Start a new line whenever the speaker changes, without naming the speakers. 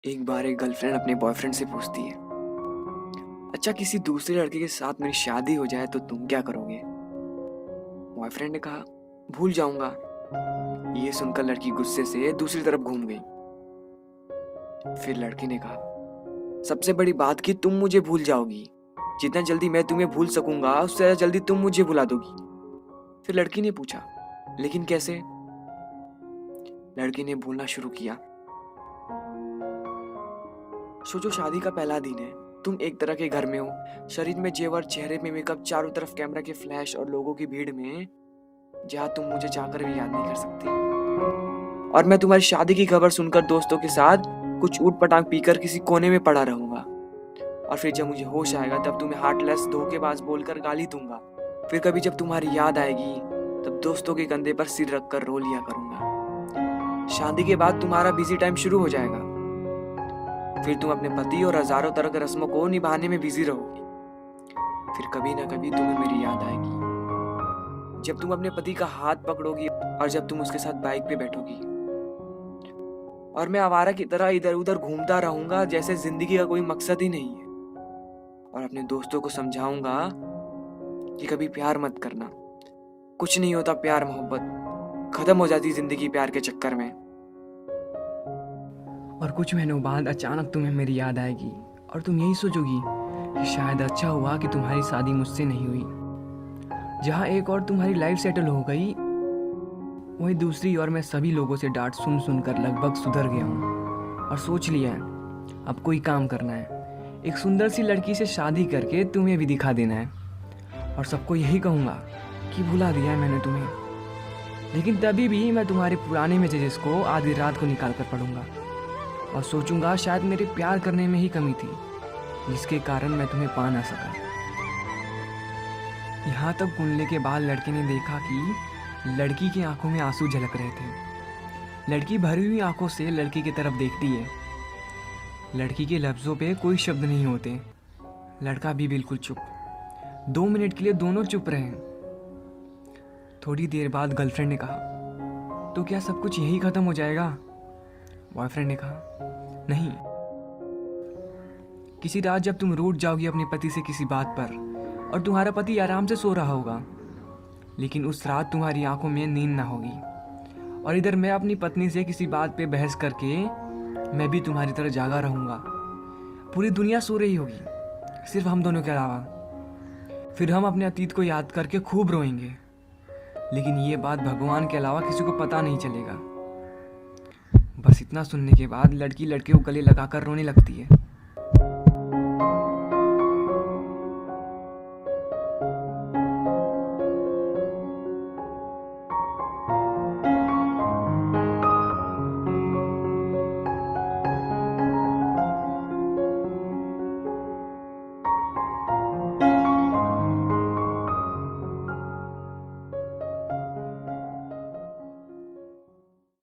एक बार एक गर्लफ्रेंड अपने बॉयफ्रेंड से पूछती है, अच्छा किसी दूसरे लड़के के साथ मेरी शादी हो जाए तो तुम क्या करोगे? बॉयफ्रेंड ने कहा, भूल जाऊंगा। ये सुनकर लड़की गुस्से से दूसरी तरफ घूम गई। फिर लड़के ने कहा, सबसे बड़ी बात कि तुम मुझे भूल जाओगी। जितना जल्दी मैं तुम्हें भूल सकूंगा उससे ज्यादा जल्दी तुम मुझे भुला दोगी। फिर लड़की ने पूछा, लेकिन कैसे? लड़की ने बोलना शुरू किया, सोचो शादी का पहला दिन है, तुम एक तरह के घर में हो, शरीर में जेवर, चेहरे में मेकअप, चारों तरफ कैमरा के फ्लैश और लोगों की भीड़ में, जहां तुम मुझे चाहकर भी याद नहीं कर सकती। और मैं तुम्हारी शादी की खबर सुनकर दोस्तों के साथ कुछ ऊट पटांग पीकर किसी कोने में पड़ा रहूंगा। और फिर जब मुझे होश आएगा तब तुम्हें हार्टलेस धोखेबाज बोलकर गाली दूंगा। फिर कभी जब तुम्हारी याद आएगी तब दोस्तों के कंधे पर सिर रखकर रो लिया करूंगा। शादी के बाद तुम्हारा बिजी टाइम शुरू हो जाएगा। फिर तुम अपने पति और हजारों तरह के रस्मों को निभाने में बिजी रहोगी। फिर कभी ना कभी तुम्हें मेरी याद आएगी, जब तुम अपने पति का हाथ पकड़ोगी और जब तुम उसके साथ बाइक पे बैठोगी। और मैं आवारा की तरह इधर उधर घूमता रहूंगा जैसे जिंदगी का कोई मकसद ही नहीं है। और अपने दोस्तों को समझाऊंगा कि कभी प्यार मत करना, कुछ नहीं होता प्यार मोहब्बत, खत्म हो जाती जिंदगी प्यार के चक्कर में। और कुछ महीनों बाद अचानक तुम्हें मेरी याद आएगी और तुम यही सोचोगी कि शायद अच्छा हुआ कि तुम्हारी शादी मुझसे नहीं हुई। जहाँ एक और तुम्हारी लाइफ सेटल हो गई, वहीं दूसरी ओर मैं सभी लोगों से डांट सुन सुनकर लगभग सुधर गया हूँ और सोच लिया है अब कोई काम करना है, एक सुंदर सी लड़की से शादी करके तुम्हें भी दिखा देना है और सबको यही कहूँगा कि भुला दिया है मैंने तुम्हें। लेकिन तभी भी मैं तुम्हारे पुराने मैसेजेस को आधी रात को निकाल कर पढ़ूंगा और सोचूंगा शायद मेरे प्यार करने में ही कमी थी जिसके कारण मैं तुम्हें पा ना सका। यहाँ तक बोलने के बाद लड़के ने देखा कि लड़की की आंखों में आंसू झलक रहे थे। लड़की भरी हुई आंखों से लड़की की तरफ देखती है। लड़की के लफ्ज़ों पे कोई शब्द नहीं होते। लड़का भी बिल्कुल चुप। 2 मिनट के लिए दोनों चुप रहे। थोड़ी देर बाद गर्लफ्रेंड ने कहा, तो क्या सब कुछ यही खत्म हो जाएगा? बॉयफ्रेंड ने कहा, नहीं। किसी रात जब तुम रूठ जाओगी अपने पति से किसी बात पर और तुम्हारा पति आराम से सो रहा होगा, लेकिन उस रात तुम्हारी आंखों में नींद ना होगी और इधर मैं अपनी पत्नी से किसी बात पे बहस करके मैं भी तुम्हारी तरह जागा रहूंगा। पूरी दुनिया सो रही होगी सिर्फ हम दोनों के अलावा। फिर हम अपने अतीत को याद करके खूब रोएंगे, लेकिन ये बात भगवान के अलावा किसी को पता नहीं चलेगा। बस इतना सुनने के बाद लड़की लड़के को गले लगाकर रोने लगती है।